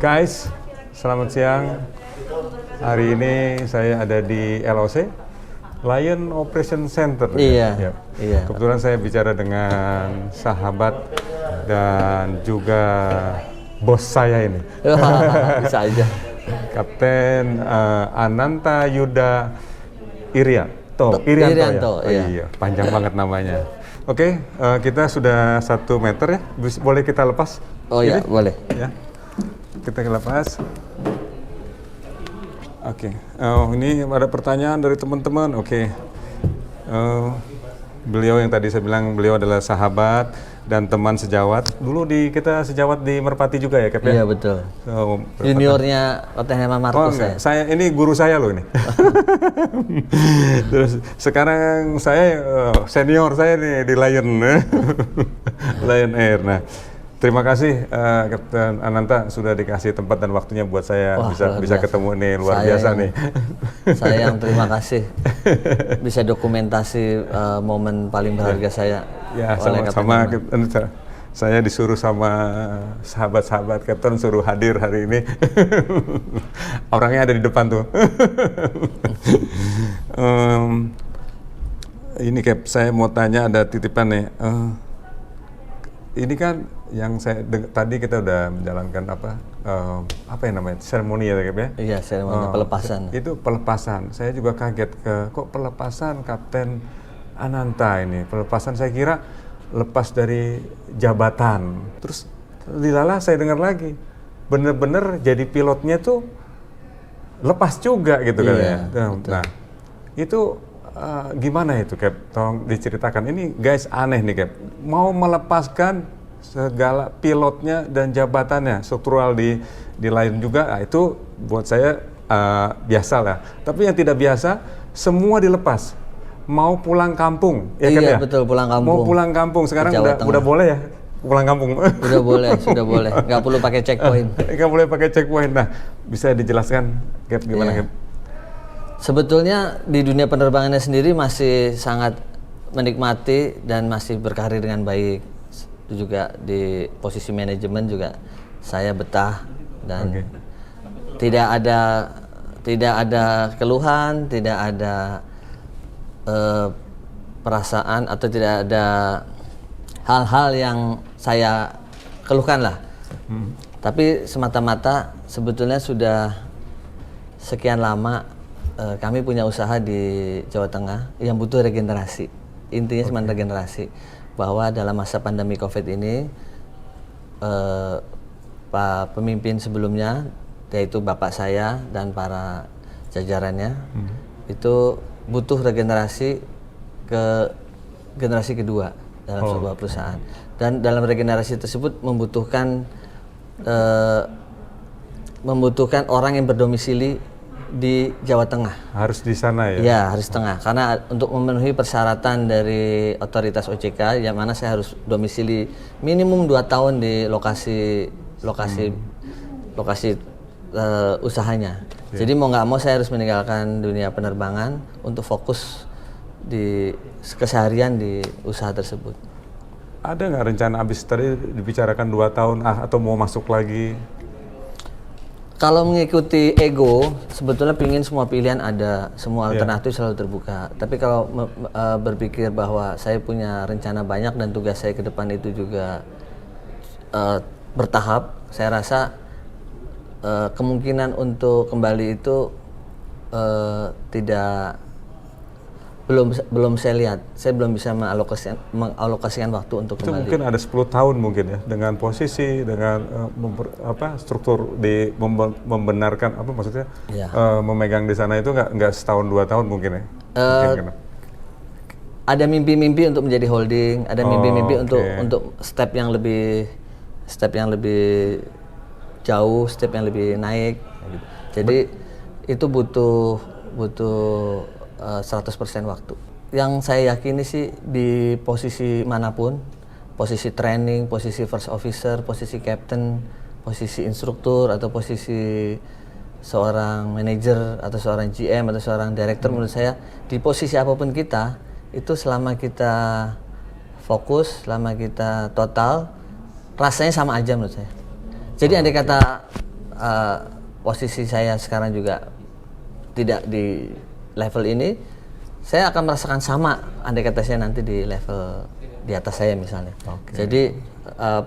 Guys, selamat siang. Hari ini saya ada di LOC, Lion Operation Center. Iya. Kebetulan saya bicara dengan sahabat dan juga bos saya ini. Bisa aja. Kapten Ananta Yuda Irianto. Irianto, ya? Iya, panjang banget namanya. Oke, kita sudah 1 meter ya. Boleh kita lepas? Oh iya, boleh. Ya. Kita lepas. Oke. Ini ada pertanyaan dari teman-teman. Oke. Beliau yang tadi saya bilang beliau adalah sahabat dan teman sejawat. Dulu kita sejawat di Merpati juga ya, Kep? Iya, betul. Juniornya Kapten Herman Marcus saya ini guru saya loh ini. Terus sekarang saya senior saya nih di Lion Lion Air. Nah, terima kasih Kapten Ananta sudah dikasih tempat dan waktunya buat saya. Wah, bisa ketemu nih, luar biasa nih. Saya yang terima kasih bisa dokumentasi momen paling berharga saya. Ya, sama-sama. Saya disuruh sama sahabat-sahabat Kapten suruh hadir hari ini. Orangnya ada di depan tuh. Ini Cap, saya mau tanya, ada titipan nih. Ini kan yang tadi kita udah menjalankan apa yang namanya seremoni ya, Cap ya? Iya, seremoni pelepasan. Itu pelepasan. Saya juga kaget kok pelepasan Kapten Ananta ini. Pelepasan saya kira lepas dari jabatan. Terus dilala saya dengar lagi bener-bener jadi pilotnya tuh lepas juga gitu kan ya. Nah, itu gimana itu, Cap? Tolong diceritakan. Ini guys aneh nih, Cap. Mau melepaskan segala pilotnya dan jabatannya struktural di Lion juga. Nah, itu buat saya biasa lah. Tapi yang tidak biasa semua dilepas. Mau pulang kampung, ya kan ya? Betul, pulang kampung. Mau pulang kampung, sekarang udah boleh ya pulang kampung? Sudah boleh, nggak perlu pakai checkpoint. Nggak boleh pakai checkpoint. Nah, bisa dijelaskan, Cap, gimana, Cap? Sebetulnya di dunia penerbangannya sendiri masih sangat menikmati dan masih berkarir dengan baik. Itu juga di posisi manajemen juga saya betah dan tidak ada keluhan, tidak ada perasaan atau tidak ada hal-hal yang saya keluhkan lah. Tapi semata-mata sebetulnya sudah sekian lama kami punya usaha di Jawa Tengah yang butuh regenerasi. Intinya cuma regenerasi. Bahwa dalam masa pandemi COVID ini Pak pemimpin sebelumnya, yaitu Bapak saya dan para jajarannya itu butuh regenerasi ke generasi kedua dalam sebuah perusahaan, dan dalam regenerasi tersebut membutuhkan orang yang berdomisili di Jawa Tengah. Harus di sana ya? Ya, harus tengah, karena untuk memenuhi persyaratan dari otoritas OJK, yang mana saya harus domisili minimum 2 tahun di lokasi usahanya. Jadi mau nggak mau saya harus meninggalkan dunia penerbangan untuk fokus di keseharian di usaha tersebut. Ada nggak rencana abis tadi dibicarakan 2 tahun atau mau masuk lagi? Kalau mengikuti ego, sebetulnya pingin semua pilihan ada, semua alternatif selalu terbuka. Tapi kalau berpikir bahwa saya punya rencana banyak dan tugas saya ke depan itu juga bertahap, saya rasa kemungkinan untuk kembali itu belum saya lihat. Saya belum bisa mengalokasikan waktu untuk itu kembali. Mungkin ada 10 tahun mungkin ya, dengan posisi, dengan struktur membenarkan maksudnya memegang di sana itu nggak setahun 2 tahun mungkin ya. Ada mimpi-mimpi untuk menjadi holding, ada mimpi-mimpi untuk step yang lebih jauh, step yang lebih naik. Jadi itu butuh 100% waktu. Yang saya yakini sih di posisi manapun, posisi training, posisi first officer, posisi captain, posisi instruktur, atau posisi seorang manajer atau seorang GM atau seorang director, menurut saya di posisi apapun kita, itu selama kita fokus, selama kita total, rasanya sama aja menurut saya. Jadi andai kata posisi saya sekarang juga tidak di level ini, saya akan merasakan sama andai kata saya nanti di level di atas saya misalnya. Jadi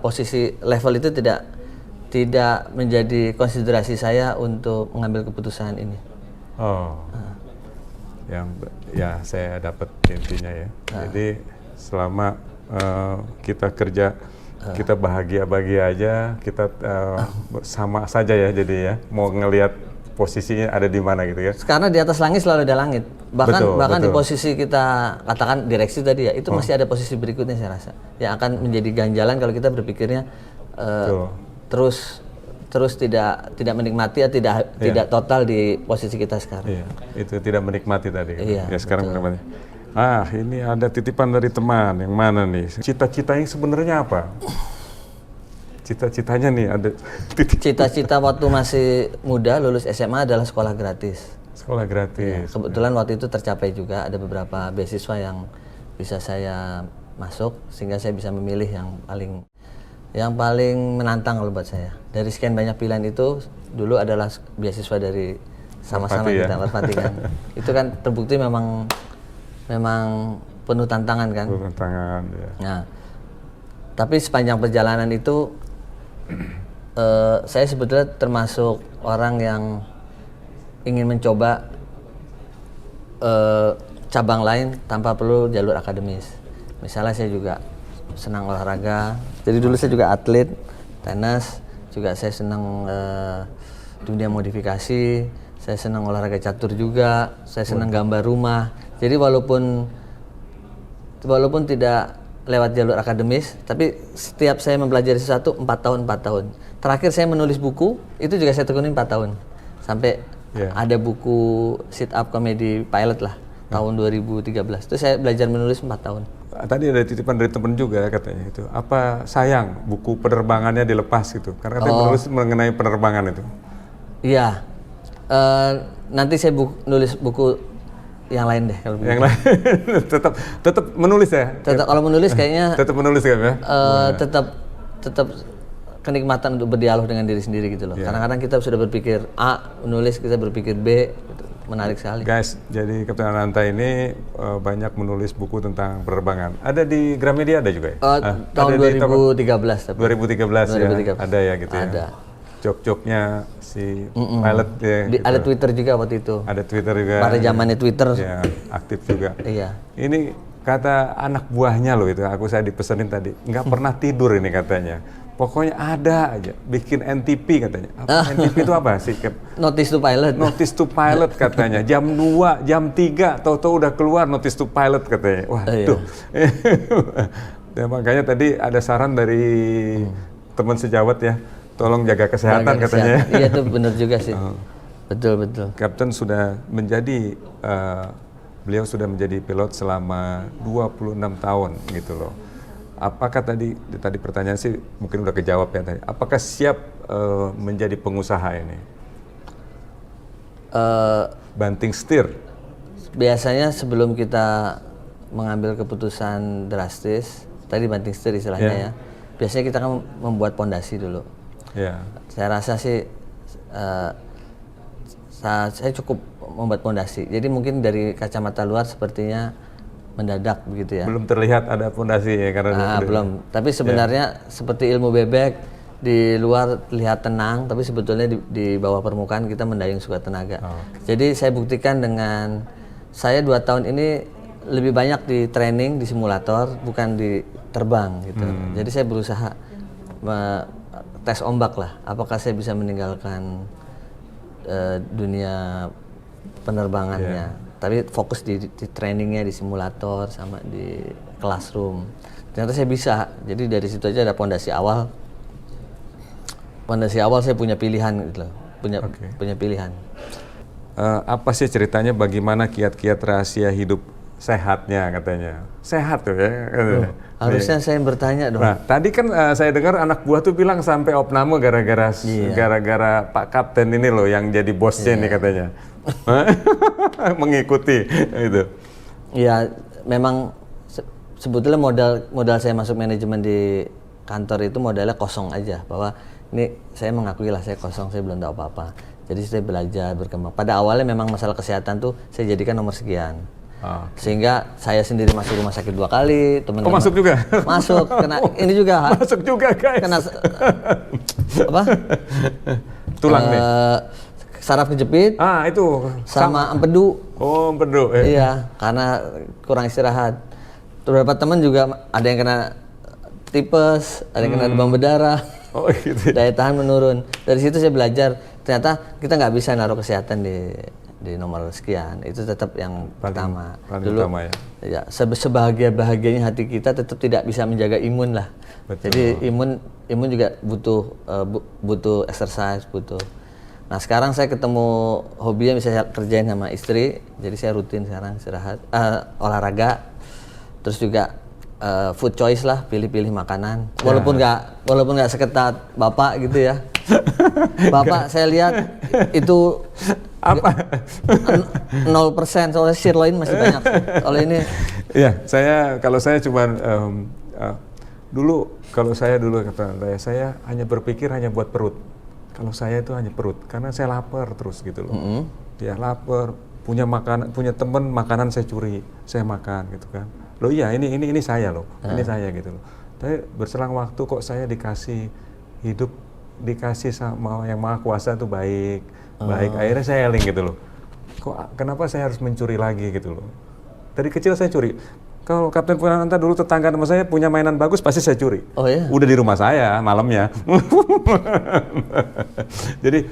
posisi level itu tidak menjadi konsiderasi saya untuk mengambil keputusan ini. Yang ya saya dapat intinya ya. Jadi selama kita kerja, kita bahagia-bahagia aja, kita sama saja ya. Jadi ya mau ngelihat posisinya ada di mana gitu ya. Karena di atas langit selalu ada langit. Bahkan Betul. di posisi kita katakan direksi tadi ya, itu masih ada posisi berikutnya saya rasa yang akan menjadi ganjalan kalau kita berpikirnya terus tidak menikmati atau tidak total di posisi kita sekarang. Iya, itu tidak menikmati tadi. Iya, ya sekarang menikmati. Ini ada titipan dari teman. Yang mana nih? Cita-citanya sebenarnya apa? Cita-citanya nih ada Cita-cita waktu masih muda lulus SMA adalah sekolah gratis. Sekolah gratis. Ya, kebetulan waktu itu tercapai juga, ada beberapa beasiswa yang bisa saya masuk sehingga saya bisa memilih yang paling menantang kalau buat saya. Dari sekian banyak pilihan itu dulu adalah beasiswa dari sama-sama kita Merpati kan. Itu kan terbukti memang penuh tantangan kan. Penuh tantangan ya. Nah, tapi sepanjang perjalanan itu saya sebetulnya termasuk orang yang ingin mencoba cabang lain tanpa perlu jalur akademis. Misalnya saya juga senang olahraga, jadi dulu saya juga atlet, tenis, juga saya senang dunia modifikasi, saya senang olahraga catur juga, saya senang gambar rumah. Jadi walaupun tidak lewat jalur akademis, tapi setiap saya mempelajari sesuatu 4 tahun. Terakhir saya menulis buku, itu juga saya tekuni 4 tahun. Sampai ada buku sit up comedy pilot lah, tahun 2013. Itu saya belajar menulis 4 tahun. Tadi ada titipan dari teman juga katanya itu. Apa sayang buku penerbangannya dilepas gitu? Karena katanya menulis mengenai penerbangan itu. Iya. Nanti saya nulis buku yang lain deh kalau yang lain. tetap menulis ya. Tetap kalau menulis kayaknya tetap menulis kan ya. Tetap kenikmatan untuk berdialog dengan diri sendiri gitu loh. Kadang-kadang kita sudah berpikir A, menulis kita berpikir B, gitu. Menarik sekali. Guys, jadi Kapten Ananta ini banyak menulis buku tentang penerbangan. Ada di Gramedia ada juga ya? Tahun 2013 tapi. 2013 ya. Ada ya gitu ada. Ya. Jok-joknya si pilot ya. Gitu. Ada Twitter juga waktu itu. Ada Twitter juga. Pada zamannya Twitter. Ya, aktif juga. Iya. Ini kata anak buahnya loh itu, saya dipesenin tadi, nggak pernah tidur ini katanya. Pokoknya ada aja, bikin NTP katanya. NTP itu apa sih? Notice to Pilot. Notice to Pilot katanya. Jam 2, jam 3, tahu-tahu udah keluar Notice to Pilot katanya. Wah, tuh. Ya, makanya tadi ada saran dari teman sejawat ya, tolong jaga kesehatan katanya. Iya itu benar juga sih. Betul. Kapten sudah menjadi, beliau sudah menjadi pilot selama 26 tahun gitu loh. Apakah tadi pertanyaan sih mungkin udah kejawab ya tadi. Apakah siap menjadi pengusaha ini? Banting setir. Biasanya sebelum kita mengambil keputusan drastis, tadi banting setir istilahnya ya. Biasanya kita kan membuat pondasi dulu. Saya rasa sih saya cukup membuat pondasi. Jadi mungkin dari kacamata luar sepertinya mendadak begitu ya. Belum terlihat ada pondasi ya karena belum. Tapi sebenarnya seperti ilmu bebek, di luar terlihat tenang, tapi sebetulnya di bawah permukaan kita mendayung suka tenaga. Jadi saya buktikan dengan saya 2 tahun ini lebih banyak di training di simulator, bukan di terbang gitu. Jadi saya berusaha tes ombak lah. Apakah saya bisa meninggalkan dunia penerbangannya? Tapi fokus di trainingnya di simulator sama di classroom. Ternyata saya bisa. Jadi dari situ aja ada pondasi awal. Pondasi awal saya punya pilihan gitu loh. Punya pilihan. Apa sih ceritanya bagaimana kiat-kiat rahasia hidup sehatnya katanya? Sehat tuh ya. Harusnya saya bertanya dong. Nah, tadi kan saya dengar anak buah tuh bilang sampai opname gara-gara Pak Kapten ini loh yang jadi bosnya nih katanya. Mengikuti itu. Ya, memang sebetulnya modal saya masuk manajemen di kantor itu modalnya kosong aja, bahwa ini saya mengakui lah saya kosong, saya belum tahu apa-apa. Jadi saya belajar berkembang. Pada awalnya memang masalah kesehatan tuh saya jadikan nomor sekian. Sehingga saya sendiri masuk rumah sakit 2 kali, teman-teman. masuk juga? Masuk, kena ini juga. Masuk juga guys. Kena apa? Tulang nih. Saraf kejepit. Itu. Sama empedu. Oh, empedu. Iya, karena kurang istirahat. Beberapa teman juga ada yang kena tipes, ada yang kena demam berdarah. Oh gitu. Daya tahan menurun. Dari situ saya belajar ternyata kita nggak bisa naruh kesehatan di nomor sekian. Itu tetap yang pertama. Paling utama ya. Ya, sebahagia-bahagianya hati kita tetap tidak bisa menjaga imun lah. Betul. Jadi imun juga butuh exercise, butuh. Nah sekarang saya ketemu hobinya bisa saya kerjain sama istri, jadi saya rutin sekarang istirahat, olahraga, terus juga food choice lah, pilih-pilih makanan. Walaupun nggak seketat bapak gitu ya. Bapak saya lihat itu apa? 0%, soalnya sirloin masih banyak. Kalau ini Iya, kalau saya cuma dulu kata saya hanya berpikir hanya buat perut. Kalau saya itu hanya perut, karena saya lapar terus gitu loh. Ya lapar, punya teman makanan saya curi, saya makan gitu kan. Loh iya ini saya loh, ini saya gitu loh. Tapi berselang waktu kok saya dikasih hidup, dikasih sama yang Maha Kuasa itu baik. Akhirnya saya eling gitu loh. Kenapa saya harus mencuri lagi gitu loh? Dari kecil saya curi. Kalau Kapten Purnananta dulu tetangga sama saya punya mainan bagus, pasti saya curi. Oh iya? Udah di rumah saya malamnya. Jadi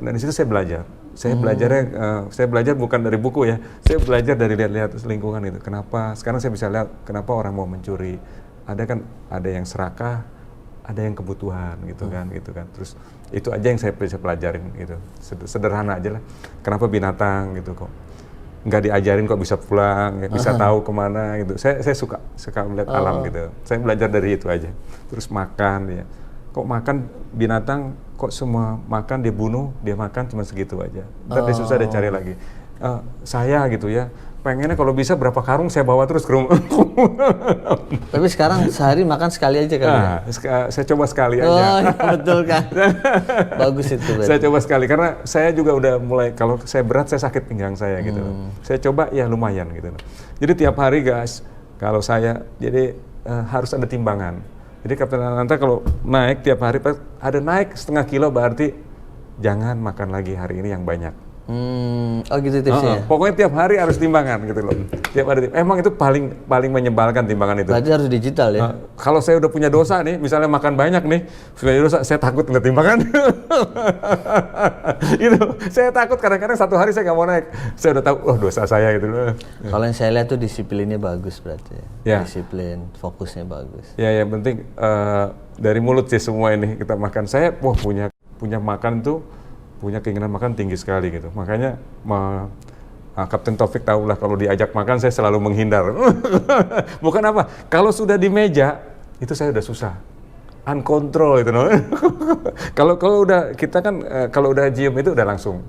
dari situ saya belajar. Saya belajar bukan dari buku ya. Saya belajar dari lihat-lihat lingkungan itu. Kenapa? Sekarang saya bisa lihat kenapa orang mau mencuri. Ada yang serakah, ada yang kebutuhan gitu kan. Terus itu aja yang saya bisa pelajarin gitu. Sederhana aja lah. Kenapa binatang gitu kok nggak diajarin kok bisa pulang, bisa tahu kemana gitu. Saya suka melihat alam gitu. Saya belajar dari itu aja. Terus makan ya. Kok makan binatang kok semua makan dia bunuh, dia makan cuma segitu aja. Ntar dia susah dia cari lagi. Saya gitu ya. Pengennya kalau bisa berapa karung saya bawa terus ke rumah. Tapi sekarang sehari makan sekali aja kan? Saya coba sekali aja. Oh iya, betul kan? Bagus itu. Saya coba sekali karena saya juga udah mulai kalau saya berat saya sakit pinggang saya gitu. Saya coba ya lumayan gitu. Jadi tiap hari guys, kalau saya harus ada timbangan. Jadi Kapten Ananta kalau naik tiap hari ada naik setengah kilo berarti jangan makan lagi hari ini yang banyak. Oh gitu tipsnya. Pokoknya tiap hari harus timbangan gitu loh. Tiap hari. Emang itu paling menyebalkan timbangan itu. Berarti harus digital ya. Kalau saya udah punya dosa nih, misalnya makan banyak nih, sudah dosa, saya takut ngeliat timbangan. Gitu. Saya takut kadang-kadang satu hari saya nggak mau naik. Saya udah tahu, dosa saya gitu loh. Kalau yang saya lihat tuh disiplinnya bagus berarti. Ya. Disiplin, fokusnya bagus. Ya yang penting dari mulut sih semua ini kita makan. Saya punya makan tuh. Punya keinginan makan tinggi sekali gitu. Makanya Kapten Taufik tahulah kalau diajak makan saya selalu menghindar. Bukan apa, kalau sudah di meja itu saya udah susah. Uncontrol itu no. Kalau udah kita kan kalau udah diem itu udah langsung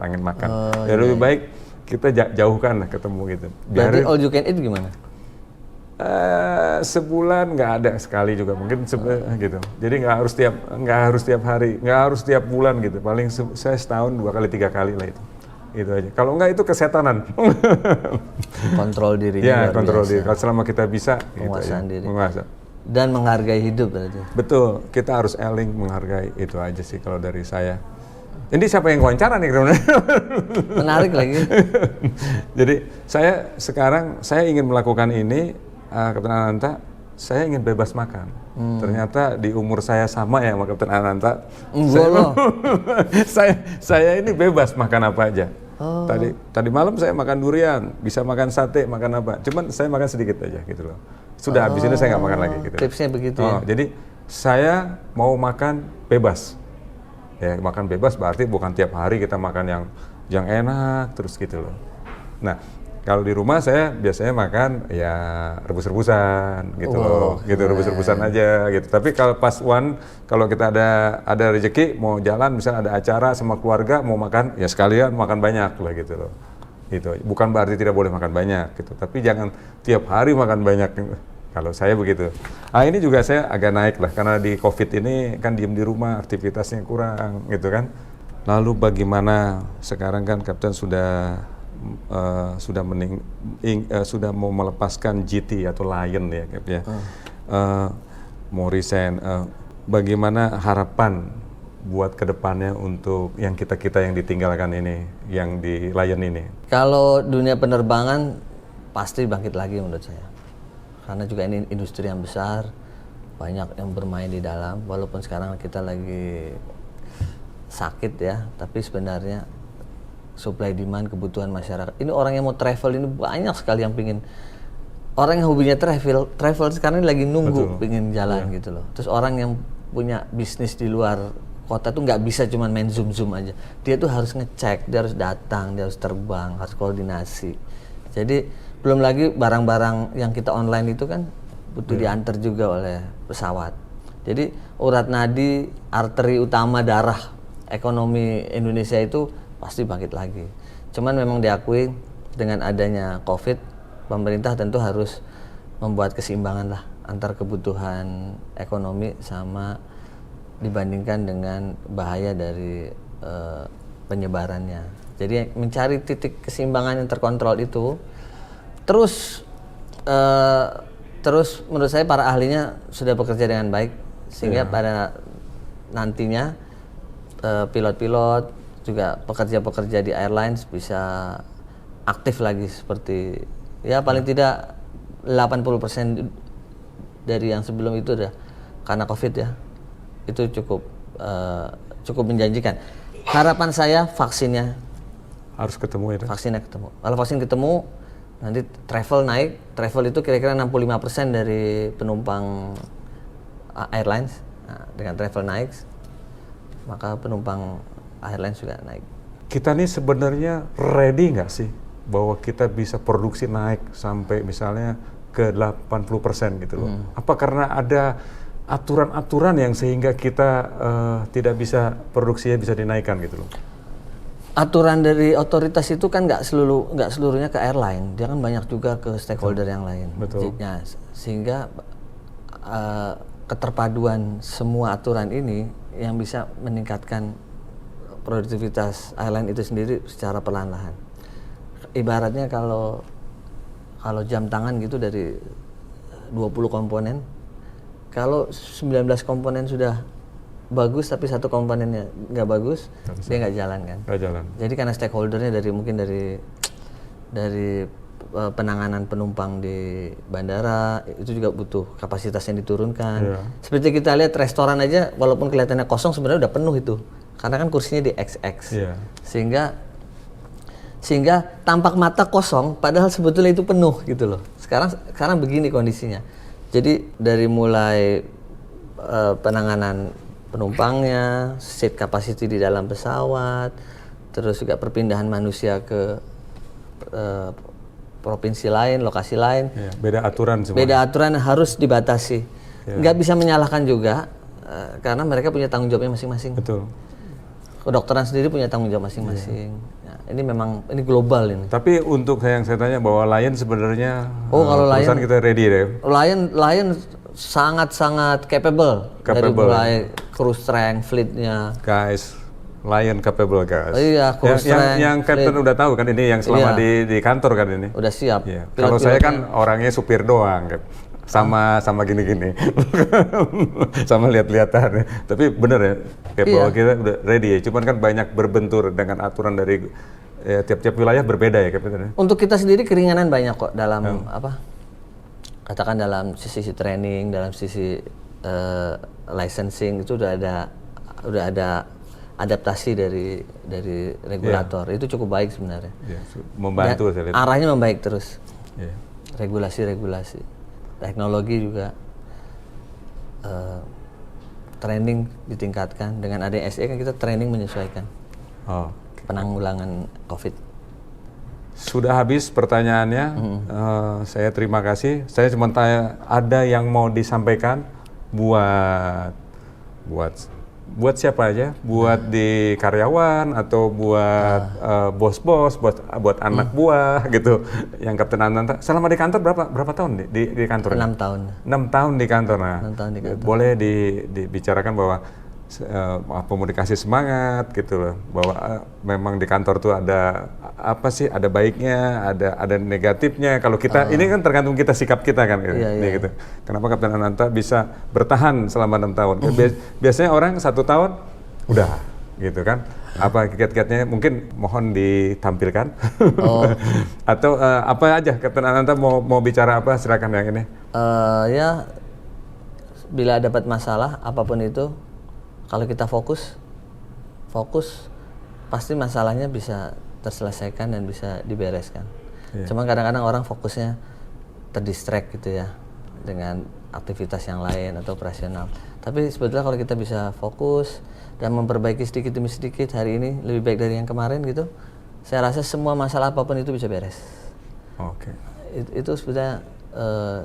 pengen makan. Lebih baik kita jauhkan lah ketemu gitu. Berarti all you can eat gimana? Sebulan nggak ada sekali juga mungkin gitu. Jadi nggak harus tiap hari, nggak harus tiap bulan gitu. Paling saya setahun 2 kali 3 kali lah itu aja. Kalau nggak itu kesetanan. Kontrol diri. Ya kontrol diri. Kalau selama kita bisa penguasaan diri. Menguasai. Dan menghargai hidup berarti. Betul. Kita harus eling menghargai itu aja sih kalau dari saya. Ini siapa yang wawancara nih? Menarik lagi. Jadi saya ingin melakukan ini. Kapten Ananta, saya ingin bebas makan. Ternyata di umur saya sama ya sama Kapten Ananta. Saya ini bebas makan apa aja. Tadi malam saya makan durian, bisa makan sate, makan apa. Cuman saya makan sedikit aja gitu loh. Sudah habis ini saya nggak makan lagi gitu. Tipsnya begitu ya? Jadi saya mau makan bebas. Ya makan bebas berarti bukan tiap hari kita makan yang enak terus gitu loh. Nah, kalau di rumah saya biasanya makan ya rebus-rebusan gitu loh, gitu rebus-rebusan aja gitu. Tapi kalau kalau kita ada rezeki mau jalan, misalnya ada acara sama keluarga mau makan, ya sekalian makan banyak lah gitu loh. Gitu. Bukan berarti tidak boleh makan banyak gitu, tapi jangan tiap hari makan banyak. Kalau saya begitu. Ini juga saya agak naik lah karena di COVID ini kan diem di rumah, aktivitasnya kurang gitu kan. Lalu bagaimana sekarang kan Kapten sudah sudah mau melepaskan GT atau Lion ya, Cap ya. Mau resign. Bagaimana harapan buat kedepannya untuk yang kita yang ditinggalkan ini, yang di Lion ini? Kalau dunia penerbangan pasti bangkit lagi menurut saya, karena juga ini industri yang besar, banyak yang bermain di dalam. Walaupun sekarang kita lagi sakit ya, tapi sebenarnya supply demand kebutuhan masyarakat. Ini orang yang mau travel ini banyak sekali yang pingin. Orang yang hobinya travel sekarang ini lagi nunggu pingin jalan gitu loh. Terus orang yang punya bisnis di luar kota tuh nggak bisa cuman main zoom aja. Dia tuh harus ngecek, dia harus datang, dia harus terbang, harus koordinasi. Jadi belum lagi barang-barang yang kita online itu kan butuh diantar juga oleh pesawat. Jadi urat nadi, arteri utama darah ekonomi Indonesia itu pasti bangkit lagi. Cuman memang diakui dengan adanya COVID, pemerintah tentu harus membuat keseimbangan lah antar kebutuhan ekonomi sama dibandingkan dengan bahaya dari penyebarannya. Jadi mencari titik keseimbangan yang terkontrol itu terus menurut saya para ahlinya sudah bekerja dengan baik sehingga pada nantinya pilot-pilot juga pekerja-pekerja di airlines bisa aktif lagi seperti ya paling tidak 80% dari yang sebelum itu udah karena COVID ya. Itu cukup menjanjikan. Harapan saya vaksinnya harus ketemu itu. Vaksinnya ketemu. Kalau vaksin ketemu, nanti travel naik. Travel itu kira-kira 65% dari penumpang airlines. Nah, dengan travel naik, maka penumpang airlines juga naik. Kita nih sebenarnya ready nggak sih bahwa kita bisa produksi naik sampai misalnya ke 80% gitu loh. Apa karena ada aturan-aturan yang sehingga kita tidak bisa produksinya bisa dinaikkan gitu loh? Aturan dari otoritas itu kan nggak seluruhnya ke airline, dia kan banyak juga ke stakeholder yang lain. Betul. Nah, sehingga keterpaduan semua aturan ini yang bisa meningkatkan produktivitas airline itu sendiri secara perlahan-lahan. Ibaratnya kalau jam tangan gitu dari 20 komponen, kalau 19 komponen sudah bagus tapi satu komponennya nggak bagus, dia nggak jalan kan. Nggak jalan. Jadi karena stakeholdernya mungkin dari penanganan penumpang di bandara itu juga butuh kapasitas yang diturunkan. Seperti kita lihat restoran aja walaupun kelihatannya kosong sebenarnya udah penuh itu, karena kan kursinya di XX. Sehingga tampak mata kosong padahal sebetulnya itu penuh gitu loh. Sekarang begini kondisinya. Jadi dari mulai penanganan penumpangnya, seat capacity di dalam pesawat, terus juga perpindahan manusia ke provinsi lain, lokasi lain. Beda aturan semua. Beda aturan harus dibatasi. Nggak bisa menyalahkan juga karena mereka punya tanggung jawabnya masing-masing. Betul. Kedokteran sendiri punya tanggung jawab masing-masing. Nah, ini global ini. Tapi untuk yang saya tanya bahwa Lion sebenarnya kalau perusahaan kita ready deh. Lion sangat capable. Dari mulai crew strength, fleetnya. Guys, Lion capable guys. Iya, crew strength. Yang Captain udah tahu kan ini yang selama di kantor kan ini. Udah siap. Iya. Kalau saya kan orangnya supir doang, Cap. Sama gini-gini, sama lihat-lihatan. Tapi bener ya, kayak bahwa kita udah ready ya. Cuman kan banyak berbentur dengan aturan dari tiap-tiap wilayah berbeda ya, Kapten. Untuk kita sendiri keringanan banyak kok dalam katakan dalam sisi training, dalam sisi licensing itu udah ada adaptasi dari regulator. Itu cukup baik sebenarnya. Membantu saya lihat. Arahnya membaik terus. Regulasi. Teknologi juga training ditingkatkan. Dengan adanya SE kan kita training menyesuaikan penanggulangan COVID. Sudah habis pertanyaannya. Saya terima kasih. Saya cuma tanya, ada yang mau disampaikan buat Buat siapa aja? Buat di karyawan atau buat bos-bos, buat anak buah gitu. Yang Kapten Ananta selama di kantor berapa tahun di kantor? 6 tahun. 6 tahun di kantor. Nah, 6 tahun di kantor. boleh dibicarakan bahwa apa mau dikasih semangat gitu loh, bahwa memang di kantor tuh ada apa sih, ada baiknya, ada negatifnya. Kalau kita ini kan tergantung kita, sikap kita kan gitu. Gitu. Kenapa Kapten Ananta bisa bertahan selama 6 tahun? Biasanya orang 1 tahun udah gitu kan. Apa kiat-kiatnya mungkin mohon ditampilkan. Atau apa aja Kapten Ananta mau bicara apa, silakan yang ini. Ya bila dapat masalah apapun itu, kalau kita fokus pasti masalahnya bisa terselesaikan dan bisa dibereskan. Cuma kadang-kadang orang fokusnya terdistract gitu ya dengan aktivitas yang lain atau operasional. Tapi sebetulnya kalau kita bisa fokus dan memperbaiki sedikit demi sedikit, hari ini lebih baik dari yang kemarin gitu, saya rasa semua masalah apapun itu bisa beres. Itu sebetulnya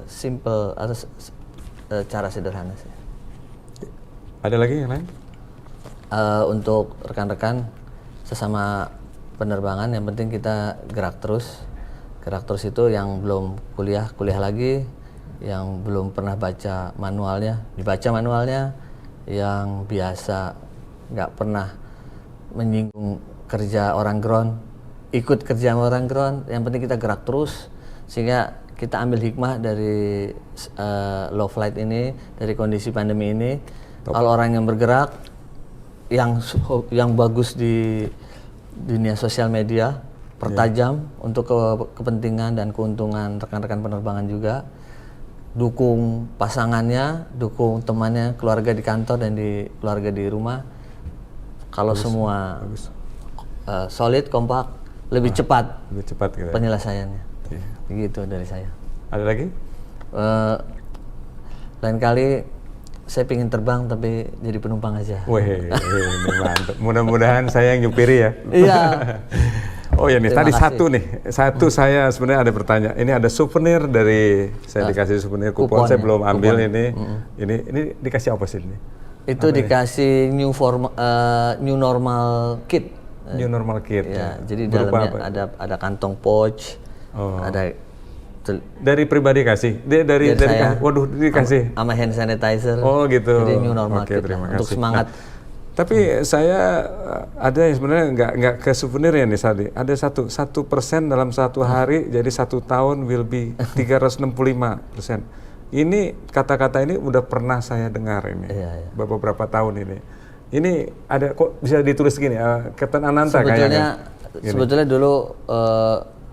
simple atau cara sederhana sih. Ada lagi yang lain? Untuk rekan-rekan sesama penerbangan, yang penting kita gerak terus. Gerak terus itu yang belum kuliah lagi, yang belum pernah baca manualnya, dibaca manualnya, yang biasa nggak pernah menyinggung kerja orang ground, ikut kerja orang ground. Yang penting kita gerak terus, sehingga kita ambil hikmah dari low flight ini, dari kondisi pandemi ini. Kalau orang yang bergerak, yang bagus di dunia sosial media, pertajam untuk kepentingan dan keuntungan rekan-rekan penerbangan juga, dukung pasangannya, dukung temannya, keluarga di kantor dan di keluarga di rumah. Kalau semua solid, kompak, lebih cepat gitu penyelesaiannya. Begitu dari saya. Ada lagi? Lain kali saya pengen terbang tapi jadi penumpang aja. Wih, ini mantap. Mudah-mudahan saya yang nyupiri ya. Iya. Oh ya nih, tadi satu saya sebenarnya ada pertanyaan. Ini ada souvenir dari, saya dikasih souvenir kupon, saya belum ambil ini. Ini dikasih apa sih ini? Itu dikasih new normal kit. New normal kit. Ya, jadi dalamnya ada kantong pouch, ada dari pribadi kasih, dari saya, waduh dikasih sama hand sanitizer. Oh gitu. Jadi new normal kit untuk semangat. Tapi saya ada yang sebenarnya nggak ke souvenir ya nih Sadi. Ada 1% dalam 1 hari, jadi 1 tahun will be 365%. Ini kata-kata ini udah pernah saya dengar ini beberapa tahun ini. Ini ada kok bisa ditulis gini, Kapten Ananta kayaknya. Sebetulnya dulu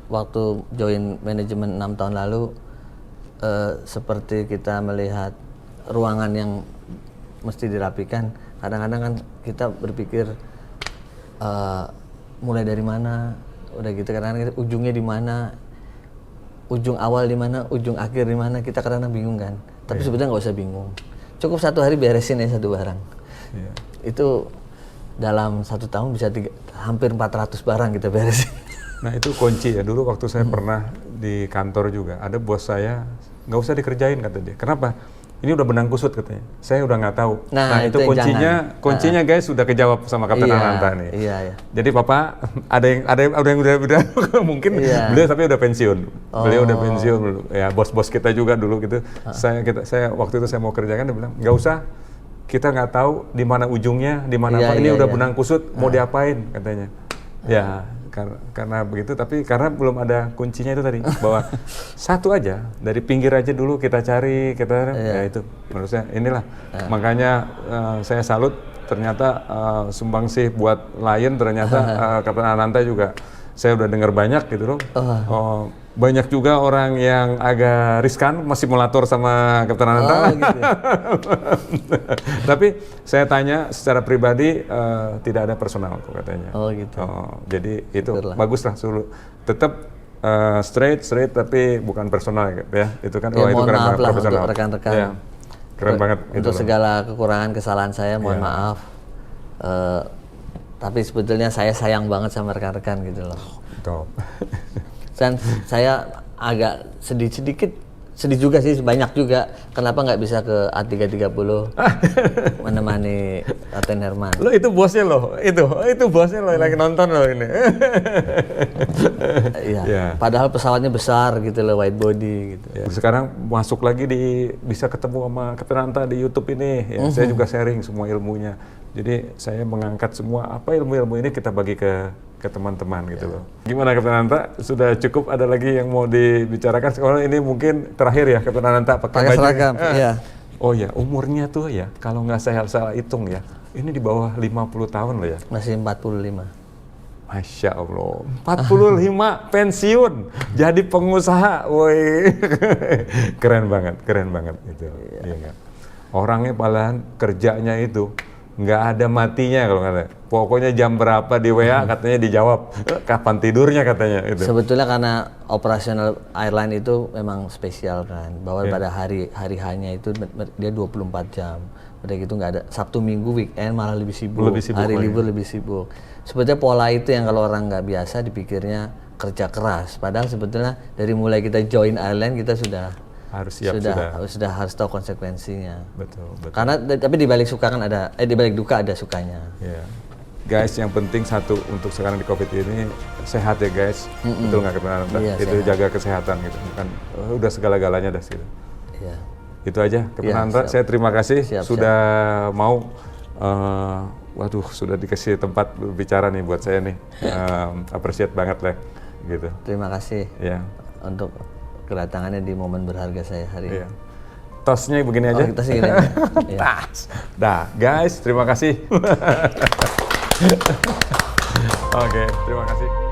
waktu join manajemen 6 tahun lalu, seperti kita melihat ruangan yang mesti dirapikan, kadang-kadang kan kita berpikir mulai dari mana, udah gitu kadang-kadang ujungnya di mana, ujung awal di mana, ujung akhir di mana, kita kadang-kadang bingung kan. Tapi sebetulnya nggak usah bingung, cukup 1 hari beresin ya 1 barang. Itu dalam 1 tahun bisa hampir 400 barang kita beresin. Nah itu kunci ya. Dulu waktu saya pernah di kantor juga, ada bos saya, nggak usah dikerjain kata dia. Kenapa? Ini udah benang kusut katanya. Saya udah nggak tahu. Nah itu kuncinya guys sudah kejawab sama Kapten Ananta nih. Jadi Papa ada yang udah mungkin beliau tapi udah pensiun. Beliau udah pensiun dulu. Ya bos-bos kita juga dulu gitu. Saya waktu itu saya mau kerjakan, dia bilang nggak usah. Kita nggak tahu di mana ujungnya, di mana apa. Ini udah benang kusut, mau diapain katanya. Ya. Karena begitu, tapi karena belum ada kuncinya itu tadi, bahwa satu aja dari pinggir aja dulu kita cari, ya itu menurut saya inilah. Makanya saya salut, ternyata sumbangsih buat Lion ternyata Kapten Ananta juga saya udah dengar banyak gitu loh. Banyak juga orang yang agak riskan masih simulator sama Kapten Ananta. Gitu. Tapi saya tanya secara pribadi tidak ada personal kok katanya. Gitu. Jadi itu baguslah suruh tetap straight tapi bukan personal ya. Itu kan itu keren banget profesional. Untuk rekan-rekan. Ya, keren banget. Untuk segala kekurangan kesalahan saya mohon maaf. Tapi sebetulnya saya sayang banget sama rekan-rekan gitu loh. Top. Dan saya agak sedikit sedih juga sih, banyak juga. Kenapa nggak bisa ke A330 menemani Kapten Herman? Lo itu bosnya lo, itu bosnya lo yang lagi nonton lo ini. Iya. Ya. Padahal pesawatnya besar gitu loh, wide body gitu. Ya, sekarang masuk lagi bisa ketemu sama Kapten Anta di YouTube ini. Ya, saya juga sharing semua ilmunya. Jadi saya mengangkat semua ilmu-ilmu ini kita bagi ke teman-teman gitu loh. Gimana Kapten Anta? Sudah cukup? Ada lagi yang mau dibicarakan? Sekarang ini mungkin terakhir ya Kapten Anta pakai baju. seragam, iya. Oh ya, umurnya tuh ya, kalau nggak saya salah hitung ya, ini di bawah 50 tahun loh ya. Masih 45. Masya Allah, 45 pensiun, jadi pengusaha, woi, keren banget gitu. Iya nggak? Orangnya malahan kerjanya itu nggak ada matinya kalau kata. Pokoknya jam berapa di WA katanya dijawab, kapan tidurnya katanya itu. Sebetulnya karena operasional airline itu memang spesial kan, bahwa pada hari hanya itu dia 24 jam. Udah gitu nggak ada Sabtu Minggu weekend malah lebih sibuk, hari libur lebih sibuk. Sebetulnya pola itu yang kalau orang nggak biasa dipikirnya kerja keras, padahal sebetulnya dari mulai kita join airline kita sudah harus tahu konsekuensinya. Betul. Karena tapi di balik suka kan ada, di balik duka ada sukanya. Yeah. Guys, yang penting satu untuk sekarang di COVID ini sehat ya guys. Betul nggak Kapten Anta? Iya, itu sehat. jaga kesehatan gitu. Bukan udah segala-galanya dah gitu. Iya. Itu aja Kapten Iya, Anta. Saya terima kasih Siap. sudah mau. Sudah dikasih tempat berbicara nih buat saya nih. Appreciate banget lah gitu. Terima kasih untuk kedatangannya di momen berharga saya hari ini. Iya. Tosnya begini aja. Kita sih gini aja. Iya. Tas. Dah, guys, terima kasih. Oke, terima kasih.